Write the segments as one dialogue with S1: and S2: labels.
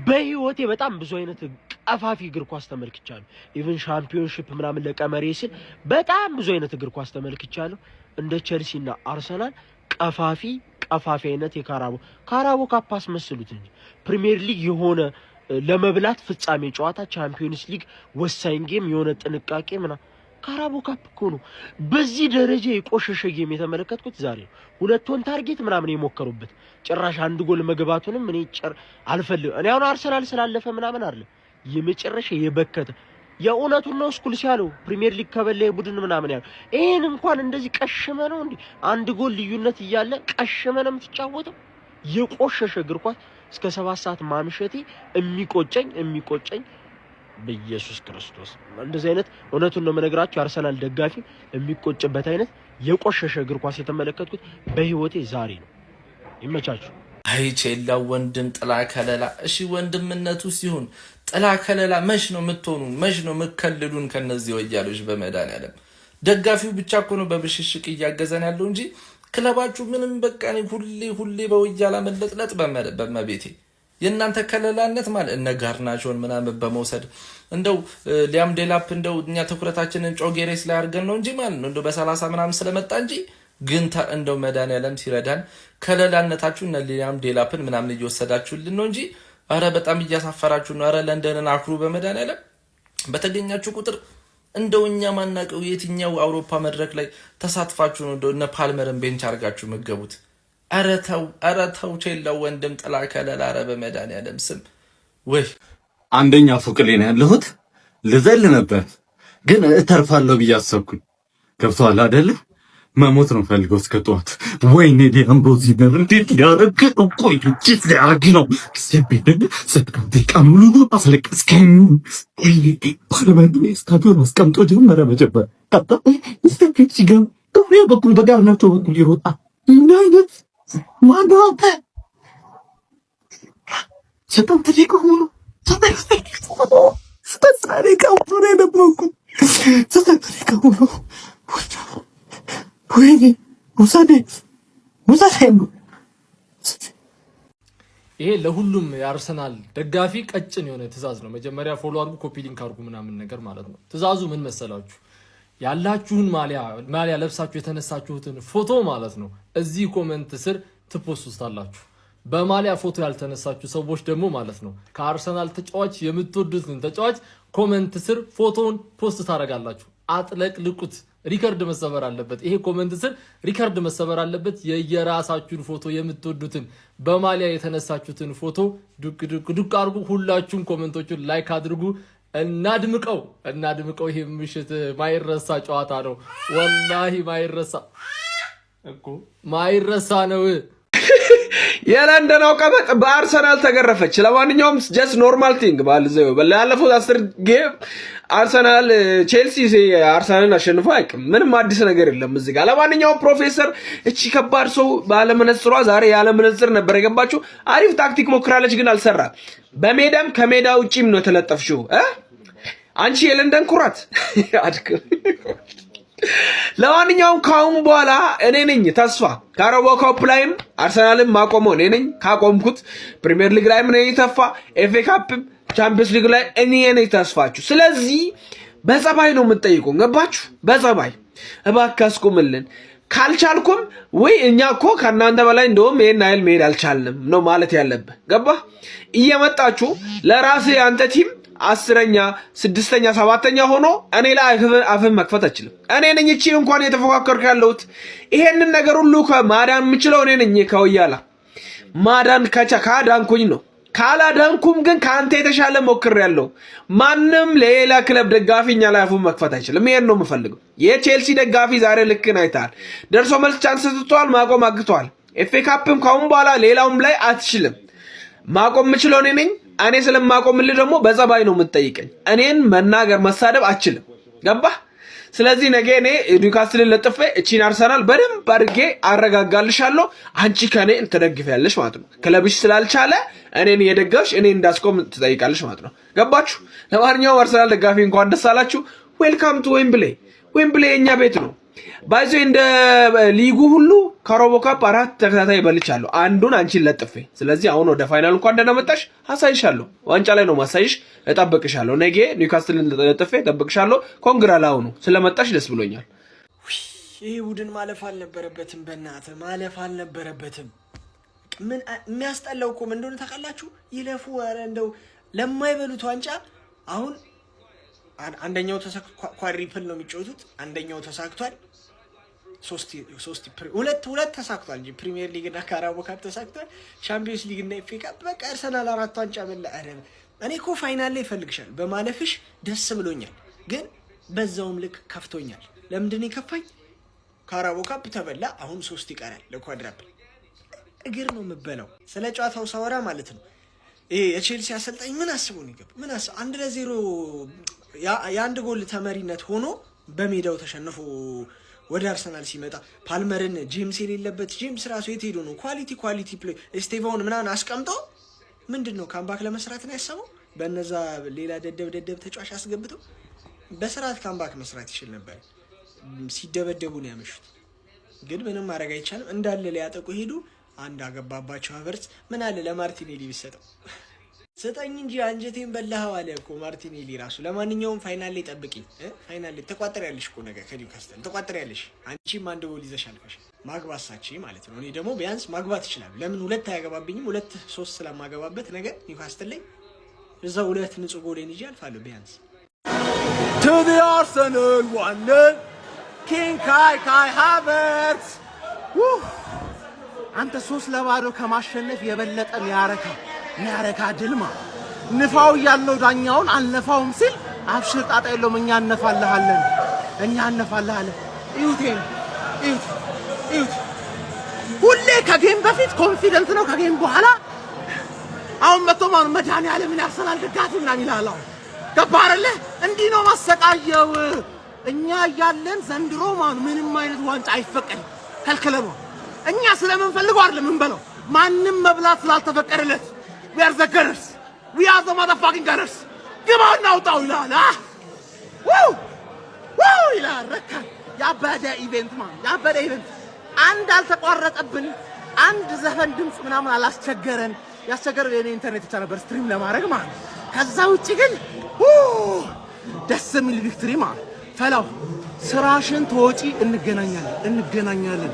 S1: በህይወቴ በጣም ብዙ አይነት ቀፋፊ እግር ኳስ ተመልክቻለሁ ኢቭን ሻምፒዮንሺፕ ምናምን ለቀመሬ ሲል በጣም ብዙ አይነት እግር ኳስ ተመልክቻለሁ እንደ ቸልሲና አርሰናል ቀፋፊ አይነት የካራቦ ካፕ አስመስሉት እንጂ ፕሪሚየር ሊግ የሆነ ለመብላት ፍጻሜ ጨዋታ ቻምፒዮንስ ሊግ ወሳኝ ጌም የሆነ ጥንቃቄ ምናምን ካራቦ ካፕ እኮ ነው በዚህ ደረጃ የቆሸሸ ጌም የተመለከትኩት ዛሬ ነው ሁለቱን ታርጌት ምናምን የሞከሩበት ጭራሽ አንድ ጎል መግባቱንም እኔ አልፈልግም እኔ አሁን አርሰናል ስላለፈ ምናምን አይደለም የመጨረሻ የበከተ የእውነቱን ነው ስኩል ሲያለው ፕሪሚየር ሊግ ከበለ ቡድን ምናምን ያለው ይሄን እንኳን እንደዚህ ቀሽመ ነው እንዴ አንድ ጎል ልዩነት እያለ ቀሽመ ነው የምትጫወተው የቆሸሸ እግር ኳስ እስከ 7 ሰዓት ማምሸቴ የሚቆጨኝ በኢየሱስ ክርስቶስ እንደዚህ አይነት እውነቱን ነው መነግራችሁ አርሰናል ደጋፊ የሚቆጭበት አይነት የቆሸሸ እግር ኳስ የተመለከትኩት በህይወቴ ዛሬ ነው ይመቻችሁ
S2: አይ ቼላው ወንድም ጥላ ከለላ እሺ ወንድምነቱ ሲሆን ጥላ ከለላ መሽ ነው የምትሆኑ መሽ ነው መከልሉን ከነዚህ ወያሎች በመዳንያለም ደጋፊው ብቻ እኮ ነው በብሽሽቅ እያገዘን ያለው እንጂ ክለባችሁ ምንም በቃ ነው ሁሌ በወያላ መለጥለጥ በመቤቴ የእናንተ ከለላነት ማለት እነ ጋርናቾን ምናምን በመውሰድ እንደው ሊያም ዴላፕ እንደው እኛ ትኩረታችንን ጮጌሬስ ላይ አድርገን ነው እንጂ ማለት ነው እንደው በ30 ምናምን ስለመጣ እንጂ ግን እንደው መዳንያለም ሲረዳን ከለላነታችሁ እነ ሊያም ዴላፕን ምናምን እየወሰዳችሁልን ነው እንጂ አረ በጣም እያሳፈራችሁ ነው አረ ለንደንን አክሩ በመዳንያለም በተገኛችሁ ቁጥር እንደው እኛ ማናቀው የትኛው አውሮፓ መድረክ ላይ ተሳትፋችሁ ነው እንደው እነ ፓልመርን ቤንች አርጋችሁ መገቡት አረ ተው ቼላው ወንድም ጥላ ከለላ አረ በመዳንያለም ስም ወይ
S3: አንደኛ ፎቅ ላይ ነው ያለሁት ልዘል ነበር ግን እተርፋለሁ ብያሰብኩኝ ገብቷል አይደል መሞት ነው ፈልገው እስከጧት ወይኔ ዲያምቦዚ ነበር እንዴት ያረገው ቆይ እጅት ያረግ ነው ሲበደል ሰጥተው ቀምሉ አስለቀስከኝ ፓርላሜንት ስታዲየም አስቀምጦ ጀመረ መጀመር ታጣ ሲገም ቶሪያ በኩል በጋርናቸው በኩል ይሮጣ ምን አይነት ማንዳታ ሰጣም ተዲቆ ሆኖ ስታሳሪ ካውቶሬ ደብሮኩ ስታሳሪ ካውቶ ወይኔ ሙሳዴ
S4: ይሄ ለሁሉም የአርሰናል ደጋፊ ቀጭን የሆነ ትዕዛዝ ነው መጀመሪያ ፎሎ አድርጉ ኮፒ ሊንክ አድርጉ ምናምን ነገር ማለት ነው ትዕዛዙ ምን መሰላችሁ ያላችሁን ማሊያ ለብሳችሁ የተነሳችሁትን ፎቶ ማለት ነው እዚህ ኮሜንት ስር ትፖስቱታላችሁ በማሊያ ፎቶ ያልተነሳችሁ ሰዎች ደግሞ ማለት ነው ከአርሰናል ተጫዋች የምትወዱትን ተጫዋች ኮሜንት ስር ፎቶውን ፖስት ታረጋላችሁ አጥለቅልቁት ሪከርድ መሰበር አለበት ይሄ ኮሜንት ስር ሪከርድ መሰበር አለበት የየራሳችሁን ፎቶ የምትወዱትን በማሊያ የተነሳችሁትን ፎቶ ዱቅ አድርጉ ሁላችሁም ኮሜንቶቹን ላይክ አድርጉ እናድምቀው ይሄ ምሽት ማይረሳ ጨዋታ ነው ወላሂ ማይረሳ ነው
S5: የለንደን አውቀበጥ በአርሰናል ተገረፈች ለማንኛውም ጀስት ኖርማል ቲንግ ባልዘው ባለፈው 10 ጌም አርሰናል ቼልሲ አርሰናልን አሸንፎ አይቅም ምንም አዲስ ነገር የለም እዚህ ጋር ለማንኛውም ፕሮፌሰር እቺ ከባድ ሰው ባለመነጽሯ ዛሬ ያለ መነጽር ነበር የገባችው አሪፍ ታክቲክ ሞክራለች ግን አልሰራ በሜዳም ከሜዳ ውጪም ነው ተለጠፍሽው አንቺ የለንደን ኩራት አድክ ለማንኛውም ካሁን በኋላ እኔ ነኝ ተስፋ ካራባኦ ካፕ ላይም አርሰናልን ማቆመው እኔ ነኝ ካቆምኩት ፕሪሚየር ሊግ ላይ ምን ይተፋ ኤፍኤ ካፕ ቻምፒየንስ ሊግ ላይ እኔ ነኝ ተስፋችሁ ስለዚህ በጸባይ ነው የምትጠይቁን ገባችሁ በጸባይ እባክህ አስቆምልን ካልቻልኩም ወይ እኛኮ ከናንተ በላይ እንደውም ይሄን አይል መሄድ አልቻልንም ነው ማለት ያለብህ ገባ እየመጣችሁ ለራሴ አንተ ቲም 10ኛ 6ኛ 7ኛ ሆኖ እኔ ላይ አፍን መክፈት አይችልም እኔ ነኝ እቺ እንኳን የተፈካከርኩ ያለሁት ይሄንን ነገር ሁሉ ከማዳን የምችለው እኔ ነኝ ከወያላ ማዳን ካዳንኩኝ ነው ካላዳንኩም ግን ካንተ የተሻለ ሞክር ያለው ማንንም ለሌላ ክለብ ደጋፊኛ ላይ አፉን መክፈት አይችልም ይሄን ነው የምፈልገው የቼልሲ ደጋፊ ዛሬ ልክን አይታል ደርሶ መልስ ቻንስ ተጥቷል ማቆም አግቷል ኤፍኤ ካፕም ካሁን በኋላ ሌላውም ላይ አትችልም ማቆም የምችለው እኔ ነኝ እኔ ስለማቆምልህ ደግሞ በጸባይ ነው የምትጠይቀኝ እኔን መናገር መሳደብ አችልም ገባ ስለዚህ ነገ እኔ ኒውካስትልን ለጥፌ እቺን አርሰናል በደንብ አድርጌ አረጋጋልሻለሁ አንቺ ከኔ ትደግፊያለሽ ማለት ነው ክለብሽ ስላልቻለ እኔን የደገፍሽ እኔ እንዳስቆም ትጠይቃለሽ ማለት ነው ገባችሁ ለማንኛውም አርሰናል ደጋፊ እንኳን ደስ አላችሁ ዌልካም ቱ ዌምብሌይ የኛ ቤት ነው ባይዞ እንደ ሊጉ ሁሉ ካራቦ ካፕ 4 ተከታታይ በልቻለሁ፣ አንዱን አንቺን ለጥፌ። ስለዚህ አሁን ወደ ፋይናል እንኳን እንደመጣሽ አሳይሻለሁ። ዋንጫ ላይ ነው ማሳይሽ። እጠብቅሻለሁ። ነገ ኒውካስትልን ለጥፌ እጠብቅሻለሁ። ኮንግራ ላው ነው ስለመጣሽ ደስ ብሎኛል።
S1: ይሄ ቡድን ማለፍ አልነበረበትም። በእናትህ ማለፍ አልነበረበትም። ምን የሚያስጠላው እኮ ምን እንደሆነ ታውቃላችሁ? ይለፉ ኧረ እንደው ለማይበሉት ዋንጫ አሁን አንደኛው ኳድሪፕል ነው የሚጫወቱት። አንደኛው ተሳክቷል። ሁለት ተሳክቷል እንጂ ፕሪሚየር ሊግ እና ካራቦ ካፕ ተሳክቷል። ቻምፒዮንስ ሊግ እና ኤፍ ኤ ካፕ በቃ አርሰናል 4 ዋንጫ በላ። እኔ እኮ ፋይናል ላይ ይፈልግሻል። በማለፍሽ ደስ ብሎኛል፣ ግን በዛውም ልክ ከፍቶኛል። ለምንድን የከፋኝ? ካራቦ ካፕ ተበላ፣ አሁን 3 ይቀራል ለኳድራፕል። እግር ነው የምበላው። ስለ ጨዋታው ሳወራ ማለት ነው ይሄ የቼልሲ አሰልጣኝ ምን አስቦ ነው ይገባ? ምን አስቦ 1-0 የአንድ ጎል ተመሪነት ሆኖ በሜዳው ተሸንፎ ወደ አርሰናል ሲመጣ ፓልመርን ጄምስ የሌለበት ጄምስ ራሱ የት ሄዶ ነው ኳሊቲ ፕሌይ ስቴቫውን ምናምን አስቀምጦ ምንድን ነው ካምባክ ለመስራት ነው ያሰበው? በነዛ ሌላ ደደብ ተጫዋች አስገብተው በስርዓት ካምባክ መስራት ይችል ነበር። ሲደበደቡ ነው ያመሹት። ግን ምንም ማድረግ አይቻልም። እንዳለ ሊያጠቁ ሄዱ። አንድ አገባባቸው ሀቨርትዝ። ምን አለ ለማርቲኔሊ ቢሰጠው? ስጠኝ እንጂ አንጀቴን በላኸው አለ እኮ ማርቲኔሊ ራሱ። ለማንኛውም ፋይናል ላይ ጠብቂኝ። ፋይናል ላይ ተቋጥሪያለሽ እኮ ነገር ከኒውካስትል ተቋጥሪያለሽ። አንቺም 1 ጎል ይዘሽ አልፈሽ ማግባት ሳቺ ማለት ነው። እኔ ደግሞ ቢያንስ ማግባት ይችላል። ለምን 2 አያገባብኝም? 2-3 ስለማገባበት ነገር ኒውካስትል ላይ እዛ 2 ንጹህ ጎሌን ይዤ አልፋለሁ ቢያንስ።
S6: To the Arsenal wonder King Kai Havertz አንተ 3-0 ከማሸነፍ የበለጠ ሚያረካ ድልማ ንፋው ያለው ዳኛውን አልነፋውም ሲል አብሽር ጣጣ የለውም። እኛ አነፋልሃለን። እዩት ሁሌ ከጌም በፊት ኮንፊደንት ነው፣ ከጌም በኋላ አሁን መጥቶ መድኃኒዓለምን ያርሰናል ደጋፊ ምናምን ይላል። ገባህ አይደለ? እንዲህ ነው ማሰቃየው። እኛ እያለን ዘንድሮ ምንም አይነት ዋንጫ አይፈቀድም፣ ከልክለህ ነው። እኛ ስለምንፈልገው አይደለም እንበለው፣ ማንም መብላት ስላልተፈቀደለት we are the gunners, we are the motherfucking gunners። ግባና አውጣው ይላል። ይላል። ረካ ያበደ ኢቨንት አንድ አልተቋረጠብን፣ አንድ ዘፈን ድምፅ ምናምን አላስቸገረን። ያስቸገረው የኔ ኢንተርኔት ብቻ ነበር ስትሪም ለማድረግ ማለት። ከዛ ውጪ ግን ደስ የሚል ቪክትሪ ማለት ፈላው። ስራሽን ተወጪ፣ እንገናኛለን።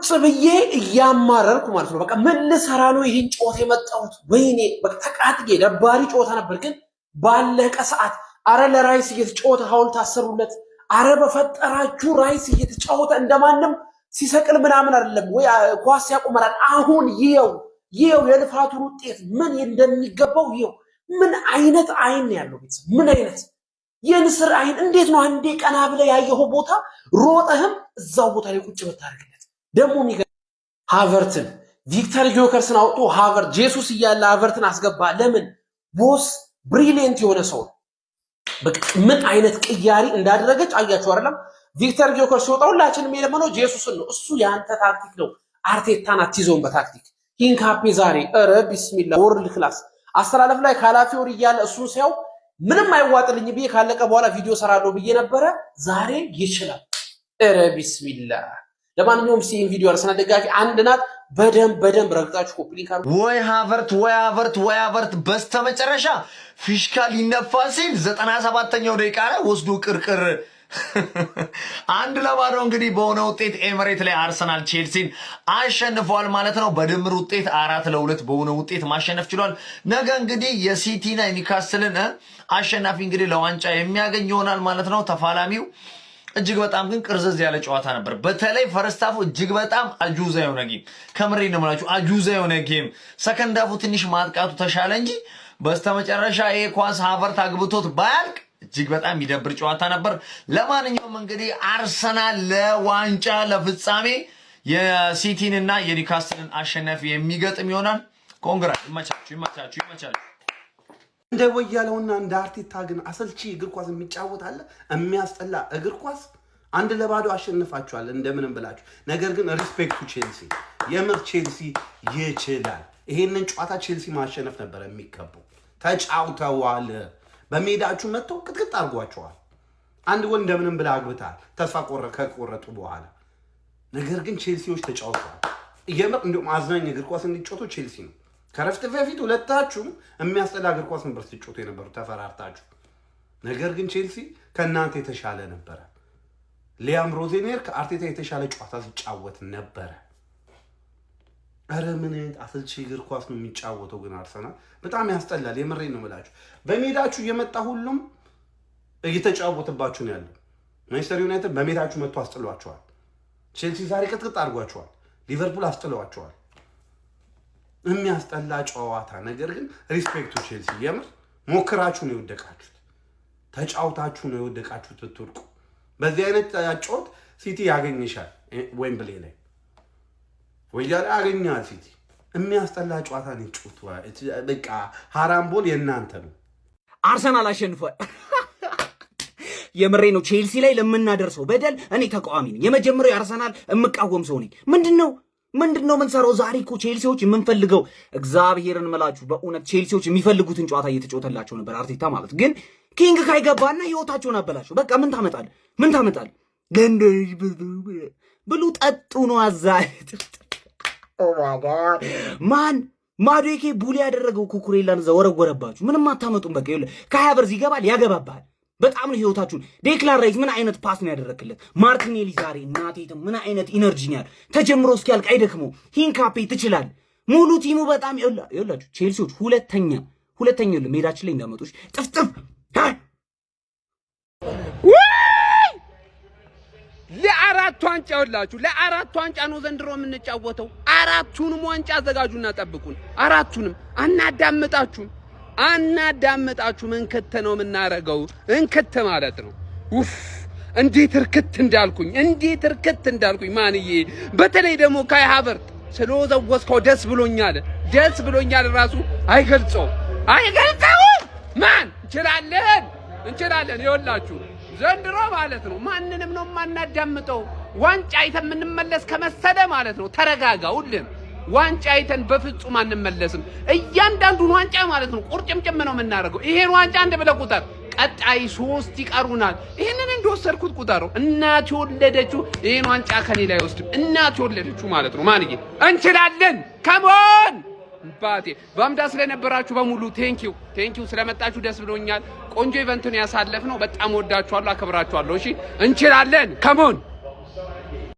S5: ቁጭ ብዬ እያማረርኩ ማለት ነው። በቃ ምን ልሰራ ነው ይሄን ጨዋታ የመጣሁት? ወይኔ በቃ ተቃጥጌ ደባሪ ጨዋታ ነበር። ግን ባለቀ ሰዓት አረ ለራይስ እየተጫወተ ሐውልት አሰሩለት። አረ በፈጠራችሁ ራይስ እየተጫወተ እንደማንም ሲሰቅል ምናምን አይደለም ወይ ኳስ ያቆመራል። አሁን ይሄው የልፋቱን ውጤት ምን እንደሚገባው ይሄው። ምን አይነት አይን ያለው ቤተሰብ፣ ምን አይነት የንስር አይን! እንዴት ነው አንዴ ቀና ብለ ያየኸው ቦታ ሮጠህም እዛው ቦታ ላይ ቁጭ ብታደርግለት? ደግሞ ሃቨርትን ቪክተር ጆከርስን አውጥቶ ሃቨርት ጄሱስ እያለ ሃቨርትን አስገባ። ለምን? ቦስ ብሪሊየንት የሆነ ሰው ነው። በቃ ምን አይነት ቅያሪ እንዳደረገች አያችሁ አይደለም? ቪክተር ጆከርስ ሲወጣ ሁላችንም የለመነው ጄሱስን ነው። እሱ ያንተ ታክቲክ ነው። አርቴታን አትይዘውም በታክቲክ። ሂንካፔ ዛሬ ኧረ ቢስሚላ ወርልድ ክላስ አስተላለፍ ላይ ካላፊዮሪ እያለ እሱን ሲያው ምንም አይዋጥልኝ ብዬ ካለቀ በኋላ ቪዲዮ ሰራለሁ ብዬ ነበረ። ዛሬ ይችላል። ኧረ ቢስሚላ። ለማንኛውም ሲን ቪዲዮ አርሰናል ደጋፊ አንድ ናት። በደንብ ረግጣችሁ ኮፒ ሊንክ አድርጉ።
S7: ወይ ሃቨርት በስተመጨረሻ ፊሽካ ሊነፋ ሲል 97ኛው ደቂቃ ላይ ወስዶ ቅርቅር 1-0 እንግዲህ በሆነ ውጤት ኤምሬት ላይ አርሰናል ቼልሲን አሸንፏል ማለት ነው። በድምር ውጤት 4-2 በሆነ ውጤት ማሸነፍ ችሏል። ነገ እንግዲህ የሲቲና የኒውካስትልን አሸናፊ እንግዲህ ለዋንጫ የሚያገኝ ይሆናል ማለት ነው። ተፋላሚው እጅግ በጣም ግን ቅርዝዝ ያለ ጨዋታ ነበር። በተለይ ፈርስት ሃፉ እጅግ በጣም አጁዛ የሆነ ጌም፣ ከምሬ ነው የምላችሁ አጁዛ የሆነ ጌም። ሰከንድ ሃፉ ትንሽ ማጥቃቱ ተሻለ እንጂ በስተመጨረሻ ይሄ ኳስ ሃቨርት አግብቶት ባያልቅ እጅግ በጣም የሚደብር ጨዋታ ነበር። ለማንኛውም እንግዲህ አርሰናል ለዋንጫ ለፍጻሜ የሲቲን እና የኒውካስትልን አሸናፊ የሚገጥም ይሆናል። ኮንግራ ይመቻችሁ።
S8: እንደ ወያለውና እንደ አርቴታ ግን አሰልቺ እግር ኳስ የሚጫወት አለ። የሚያስጠላ እግር ኳስ 1-0 አሸንፋችኋል እንደምንም ብላችሁ። ነገር ግን ሪስፔክቱ ቼልሲ፣ የምር ቼልሲ ይችላል። ይሄንን ጨዋታ ቼልሲ ማሸነፍ ነበር የሚገባው። ተጫውተዋል። በሜዳችሁ መጥተው ቅጥቅጥ አድርጓቸዋል። አንድ ጎል እንደምንም ብለህ አግብተሃል ተስፋ ከቆረጡ በኋላ። ነገር ግን ቼልሲዎች ተጫውተዋል። የምር እንደውም አዝናኝ እግር ኳስ እንዲጫወቱ ቼልሲ ነው። ከረፍት በፊት ሁለታችሁም የሚያስጠላ እግር ኳስ ነበር ስትጫወቱ የነበሩ ተፈራርታችሁ። ነገር ግን ቼልሲ ከእናንተ የተሻለ ነበረ። ሊያም ሮዜኔር ከአርቴታ የተሻለ ጨዋታ ሲጫወት ነበረ። ኧረ ምን አሰልቺ እግር ኳስ ነው የሚጫወተው ግን አርሰናል በጣም ያስጠላል። የምሬን ነው የምላችሁ። በሜዳችሁ እየመጣ ሁሉም እየተጫወተባችሁ ነው ያለው። ማንቸስተር ዩናይትድ በሜዳችሁ መጥቶ አስጥሏቸዋል። ቼልሲ ዛሬ ቅጥቅጥ አድርጓቸዋል። ሊቨርፑል አስጥሏቸዋል። የሚያስጠላ ጨዋታ። ነገር ግን ሪስፔክቱ ቼልሲ የምር ሞክራችሁ ነው የወደቃችሁት። ተጫውታችሁ ነው የወደቃችሁት። ብትወድቁ በዚህ አይነት ጨዋታ ሲቲ ያገኝሻል። ዌምብሌ ላይ ወያላ ያገኛል ሲቲ። የሚያስጠላ ጨዋታ ነው ጨዋታ። በቃ ሃራምቦል የእናንተ ነው።
S9: አርሰናል አሸንፏል። የምሬ ነው። ቼልሲ ላይ ለምናደርሰው በደል እኔ ተቃዋሚ ነኝ። የመጀመሪያው አርሰናል የምቃወም ሰው ነኝ። ምንድነው ምንሰራው? ዛሬ እኮ ቼልሲዎች የምንፈልገው እግዚአብሔርን መላችሁ በእውነት ቼልሲዎች የሚፈልጉትን ጨዋታ እየተጫወተላቸው ነበር አርቴታ ማለት። ግን ኪንግ ካይገባና ህይወታቸውን አበላቸው። በቃ ምን ታመጣል? ገንደሽ ብሉ ጠጡ ነው አዛት ማን ማዶኬ ቡሊ ያደረገው ኩኩሬላን ዘወረወረባችሁ። ምንም አታመጡም። በቃ ይኸውልህ ከሃቨርዝ ይገባል ያገባባል። በጣም ነው ህይወታችሁን። ዴክላን ራይስ ምን አይነት ፓስ ነው ያደረክለት? ማርቲኔሊ ዛሬ እናቴት ምን አይነት ኢነርጂ ነው ያለው? ተጀምሮ እስኪያልቅ አይደክሞ። ሂንካፔ ትችላል። ሙሉ ቲሙ በጣም ይኸውላችሁ ቼልሲዎች ሁለተኛ ይኸውልህ ሜዳችን ላይ እንዳመጡሽ ጥፍጥፍ
S5: ለአራት ዋንጫ ይኸውላችሁ ለአራት ዋንጫ ነው ዘንድሮ የምንጫወተው። አራቱንም ዋንጫ አዘጋጁና ጠብቁን። አራቱንም አናዳምጣችሁም። እንክት ነው የምናረገው። እንክት ማለት ነው። ኡፍ እንዴት እርክት እንዳልኩኝ ማንዬ። በተለይ ደግሞ ካይ ሃቨርት ስለወዘወዝከው ደስ ብሎኛል። ራሱ አይገልጸውም። ማን እንችላለን። ይኸውላችሁ ዘንድሮ ማለት ነው ማንንም ነው የማናዳምጠው። ዋንጫ አይተን የምንመለስ ከመሰለ ማለት ነው ተረጋጋ። ሁሉም ዋንጫ አይተን በፍጹም አንመለስም። እያንዳንዱን ዋንጫ ማለት ነው ቁርጭምጭም ነው የምናደርገው። ይሄን ዋንጫ አንድ ብለህ ቁጠር። ቀጣይ 3 ይቀሩናል። ይሄንን እንደወሰድኩት ቁጠሩ። እናት የወለደችው ይሄን ዋንጫ ከኔ ላይ ወስድ። እናት የወለደችው ማለት ነው ማንዬ። እንችላለን። ካሞን ባቴ ባምዳ ስለነበራችሁ በሙሉ ቴንኪው ስለመጣችሁ ደስ ብሎኛል። ቆንጆ ኢቨንት ነው ያሳለፍነው። በጣም ወዳችኋለሁ፣ አከብራችኋለሁ። እሺ እንችላለን። ካሞን